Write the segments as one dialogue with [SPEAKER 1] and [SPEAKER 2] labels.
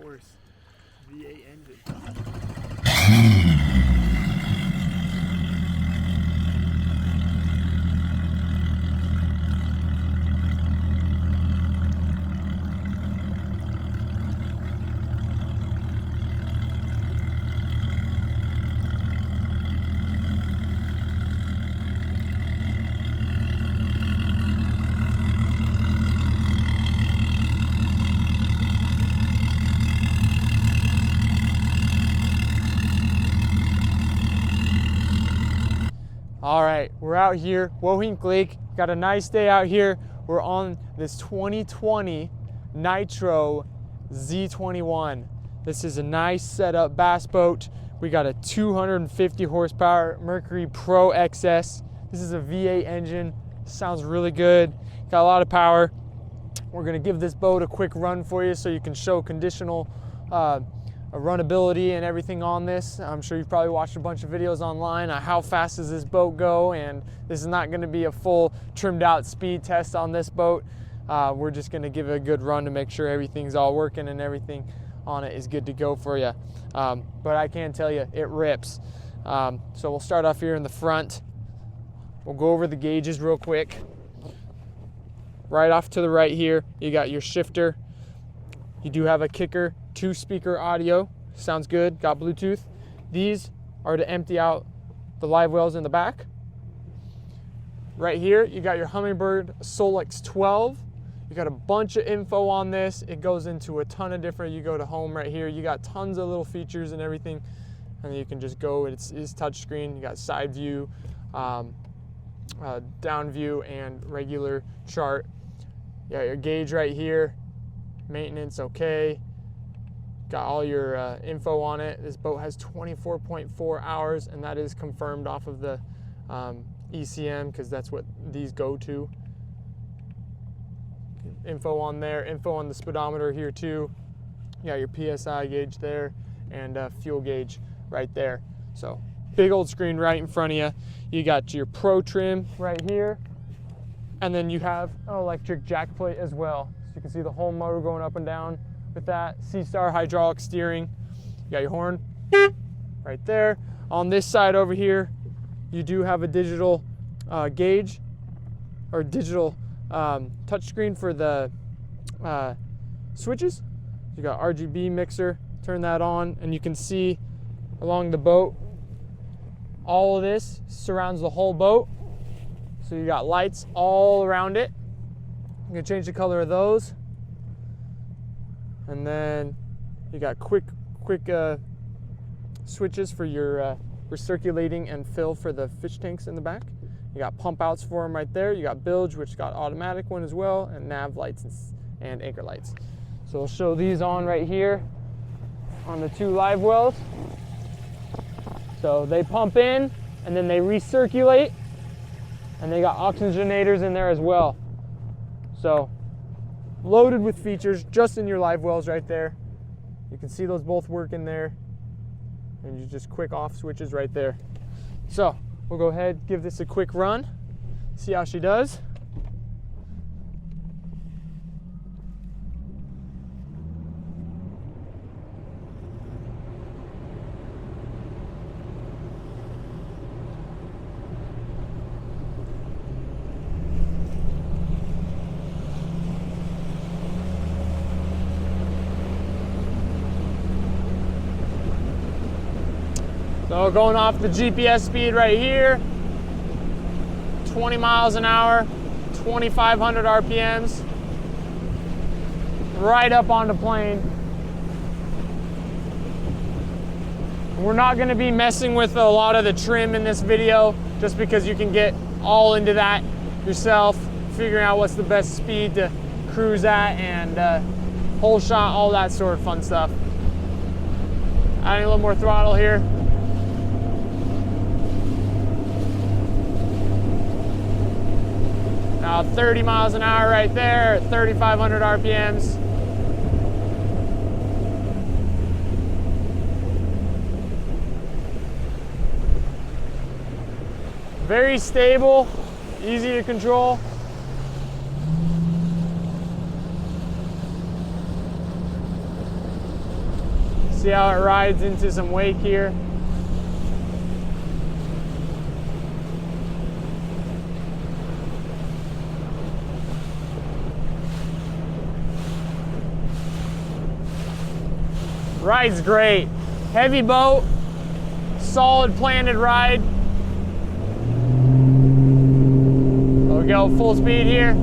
[SPEAKER 1] horse V8 engine.
[SPEAKER 2] All right, we're out here, Wohink Lake. Got a nice day out here. We're on this 2020 Nitro Z21. This is a nice setup bass boat. We got a 250 horsepower Mercury Pro XS. This is a V8 engine. Sounds really good. Got a lot of power. We're gonna give this boat a quick run for you so you can show conditional runnability and everything on this. I'm sure you've probably watched a bunch of videos online on how fast does this boat go, and this is not going to be a full trimmed out speed test on this boat. We're just going to give it a good run to make sure everything's all working and everything on it is good to go for you. But I can tell you it rips. So we'll start off here in the front. We'll go over the gauges real quick. Right off to the right here, you got your shifter. You do have a kicker, 2-speaker audio, sounds good, got Bluetooth. These are to empty out the live wells in the back. Right here, you got your Humminbird Solix 12. You got a bunch of info on this. It goes into a ton of different, you go to home right here, you got tons of little features and everything, and you can just go, it's touchscreen, you got side view, down view, and regular chart. You got your gauge right here, maintenance okay. Got all your info on it. This boat has 24.4 hours, and that is confirmed off of the ECM because that's what these go to. Info on there, info on the speedometer here too. You got your PSI gauge there and fuel gauge right there. So big old screen right in front of you. You got your Pro trim right here, and then you have an electric jack plate as well. So you can see the whole motor going up and down with that. C-Star hydraulic steering. You got your horn right there. On this side over here, you do have a digital gauge or digital touchscreen for the switches. You got RGB mixer, turn that on, and you can see along the boat, all of this surrounds the whole boat. So you got lights all around it. You can change the color of those. And then you got quick switches for your recirculating and fill for the fish tanks in the back. You got pump outs for them right there. You got bilge, which got automatic one as well, and nav lights and anchor lights. So I'll show these on right here on the 2 live wells. So they pump in and then they recirculate, and they got oxygenators in there as well. So loaded with features just in your live wells right there. You can see those both work in there, and you just quick off switches right there. So we'll go ahead, give this a quick run, see how she does. So going off the GPS speed right here, 20 miles an hour, 2,500 RPMs, right up on the plane. We're not gonna be messing with a lot of the trim in this video, just because you can get all into that yourself, figuring out what's the best speed to cruise at and whole shot, all that sort of fun stuff. Adding a little more throttle here. Now 30 miles an hour right there at 3,500 RPMs. Very stable, easy to control. See how it rides into some wake here. Ride's great. Heavy boat, solid planted ride. There we go, full speed here.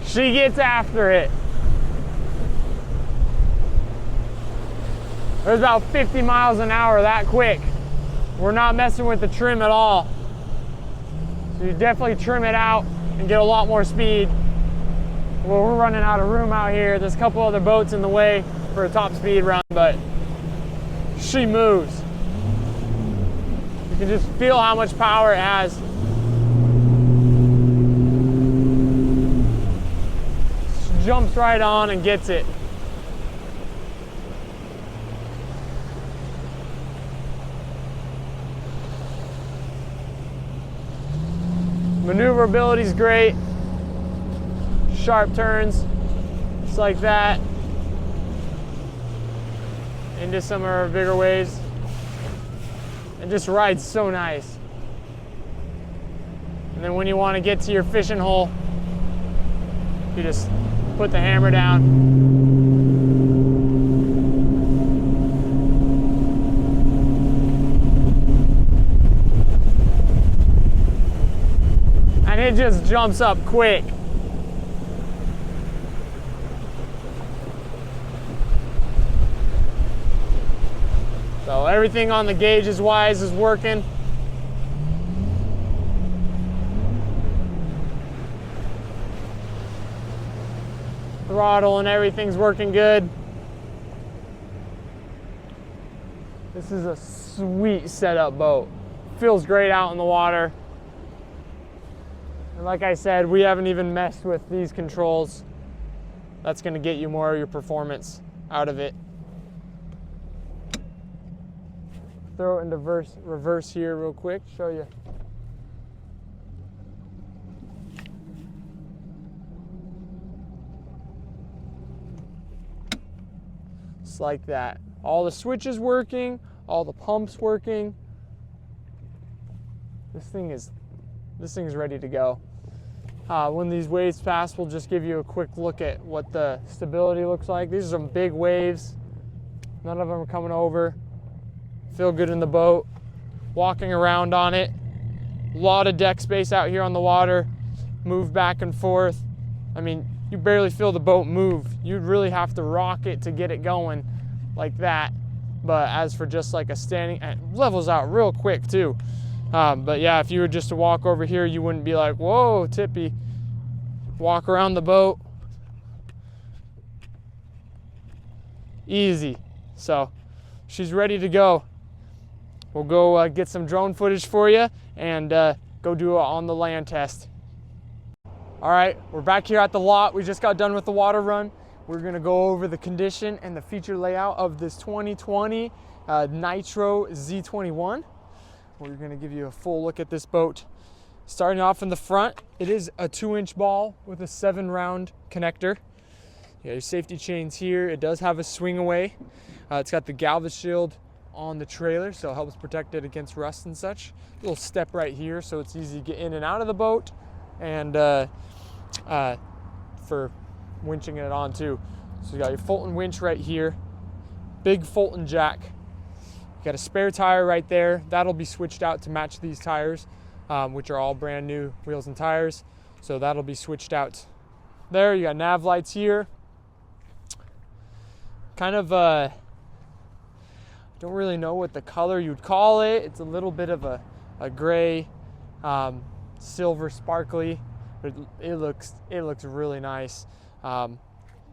[SPEAKER 2] She gets after it. There's about 50 miles an hour that quick. We're not messing with the trim at all. So you definitely trim it out and get a lot more speed. Well, we're running out of room out here. There's a couple other boats in the way for a top speed run, but she moves. You can just feel how much power it has. She jumps right on and gets it. Maneuverability is great. Sharp turns, just like that. Into some of our bigger waves. And just rides so nice. And then when you want to get to your fishing hole, you just put the hammer down. And it just jumps up quick. So everything on the gauges wise is working. Throttle and everything's working good. This is a sweet setup boat. Feels great out in the water. And like I said, we haven't even messed with these controls. That's going to get you more of your performance out of it. Throw it into reverse here real quick, show you. Just like that. All the switches working, all the pumps working. This thing is ready to go. When these waves pass, we'll just give you a quick look at what the stability looks like. These are some big waves. None of them are coming over. Feel good in the boat. Walking around on it. A lot of deck space out here on the water. Move back and forth. I mean, you barely feel the boat move. You'd really have to rock it to get it going like that. But as for just like a standing, it levels out real quick too. But yeah, if you were just to walk over here, you wouldn't be like, whoa, tippy. Walk around the boat. Easy. So she's ready to go. We'll go get some drone footage for you and go do an on the land test. All right, we're back here at the lot. We just got done with the water run. We're gonna go over the condition and the feature layout of this 2020 Nitro Z21. We're gonna give you a full look at this boat. Starting off in the front, it is a 2-inch ball with a 7-round connector. You got your safety chains here. It does have a swing away. It's got the Galva shield on the trailer, so it helps protect it against rust and such. Little step right here, so it's easy to get in and out of the boat, and for winching it on too. So you got your Fulton winch right here, big Fulton jack. You got a spare tire right there. That'll be switched out to match these tires, which are all brand new wheels and tires. So that'll be switched out there. You got nav lights here. Kind of don't really know what the color you'd call it. It's a little bit of a gray, silver sparkly, but it looks really nice.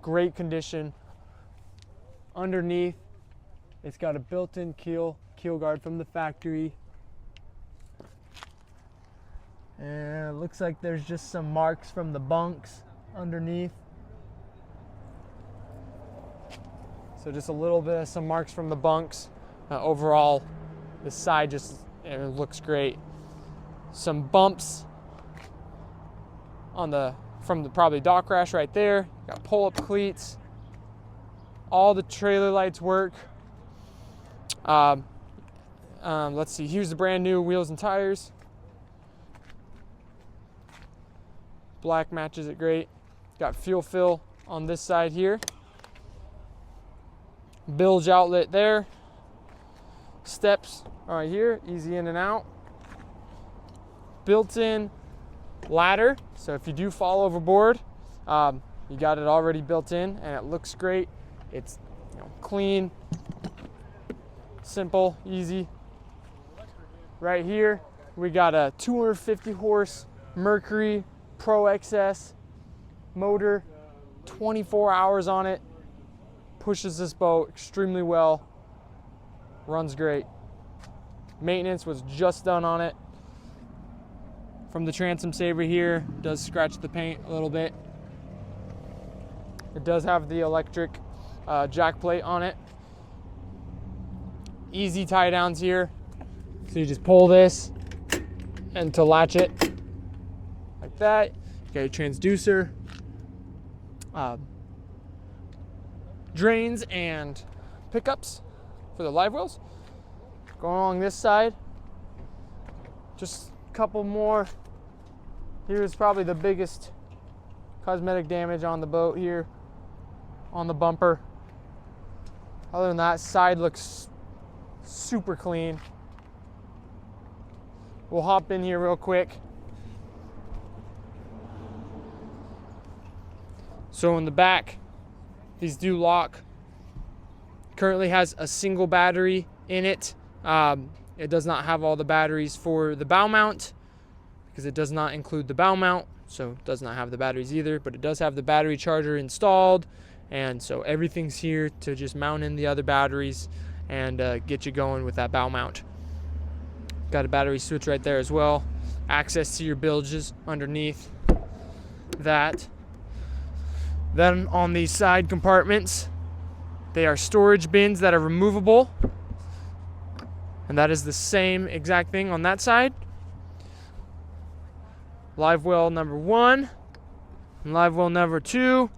[SPEAKER 2] Great condition. Underneath, it's got a built-in keel guard from the factory. And it looks like there's just some marks from the bunks underneath. So just a little bit of some marks from the bunks. Overall, the side just looks great. Some bumps on from the probably dock rash right there. Got pull-up cleats. All the trailer lights work. Let's see, here's the brand new wheels and tires. Black matches it great. Got fuel fill on this side here. Bilge outlet there. Steps right here, easy in and out. Built-in ladder, so if you do fall overboard, you got it already built in, and it looks great. It's clean, simple, easy. Right here, we got a 250 horse Mercury Pro XS motor, 24 hours on it. Pushes this boat extremely well. Runs great. Maintenance was just done on it. From the transom saver here, does scratch the paint a little bit. It does have the electric jack plate on it. Easy tie downs here. So you just pull this and to latch it like that. You got your transducer, drains and pickups for the live wells. Going along this side, just a couple more. Here's probably the biggest cosmetic damage on the boat here, on the bumper. Other than that, side looks super clean. We'll hop in here real quick. So in the back, these do lock. Currently has a single battery in it. It does not have all the batteries for the bow mount because it does not include the bow mount, so it does not have the batteries either, but it does have the battery charger installed, and so everything's here to just mount in the other batteries and get you going with that bow mount. Got a battery switch right there as well. Access to your bilges underneath that. Then on these side compartments, they are storage bins that are removable. And that is the same exact thing on that side. Live well number 1 and live well number 2.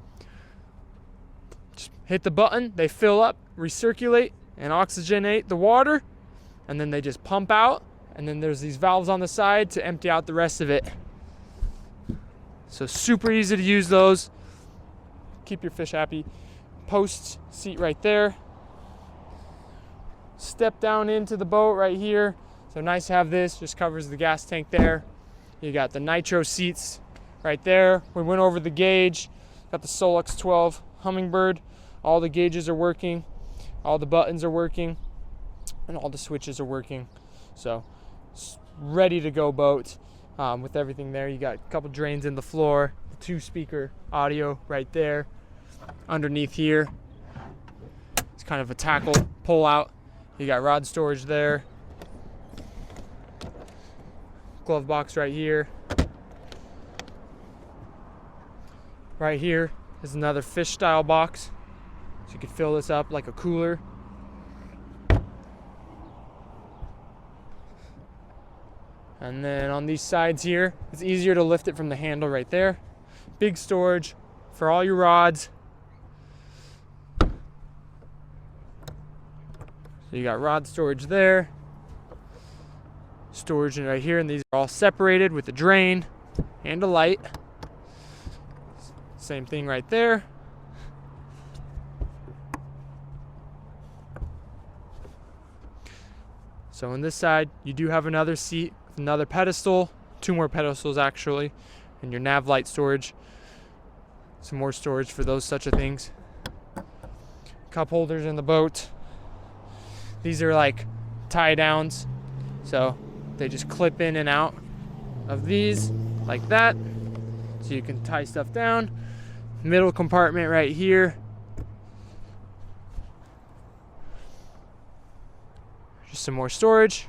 [SPEAKER 2] Just hit the button, they fill up, recirculate, and oxygenate the water. And then they just pump out. And then there's these valves on the side to empty out the rest of it. So super easy to use those. Keep your fish happy. Post seat right there. Step down into the boat right here. So nice to have this, just covers the gas tank there. You got the Nitro seats right there. We went over the gauge. Got the Solix 12 Hummingbird. All the gauges are working. All the buttons are working. And all the switches are working. So ready to go boat with everything there. You got a couple drains in the floor, 2-speaker audio right there. Underneath here, it's kind of a tackle pull out. You got rod storage there. Glove box right here. Right here is another fish style box. So you could fill this up like a cooler. And then on these sides here, it's easier to lift it from the handle right there. Big storage for all your rods. So you got rod storage there. Storage right here, and these are all separated with a drain and a light. Same thing right there. So on this side, you do have another seat, another pedestal, 2 more pedestals actually, and your nav light storage. Some more storage for those such a things. Cup holders in the boat. These are like tie downs, so they just clip in and out of these like that, so you can tie stuff down. Middle compartment right here. Just some more storage.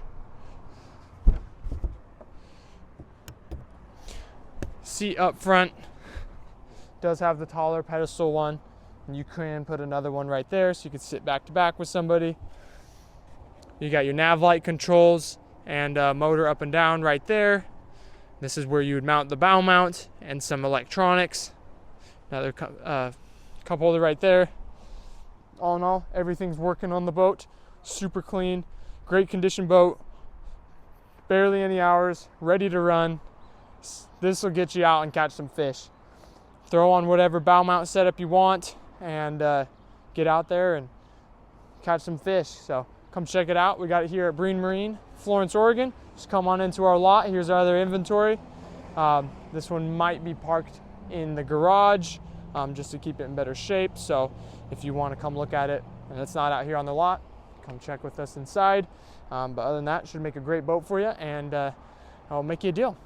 [SPEAKER 2] Seat up front does have the taller pedestal one. You can put another one right there so you can sit back to back with somebody. You got your nav light controls and motor up and down right there. This is where you would mount the bow mount and some electronics. Another cup holder right there. All in all, everything's working on the boat. Super clean, great condition boat. Barely any hours, ready to run. This will get you out and catch some fish. Throw on whatever bow mount setup you want and get out there and catch some fish. So come check it out. We got it here at Breen Marine, Florence, Oregon. Just come on into our lot. Here's our other inventory. This one might be parked in the garage just to keep it in better shape. So if you want to come look at it and it's not out here on the lot, come check with us inside. But other than that, should make a great boat for you, and I'll make you a deal.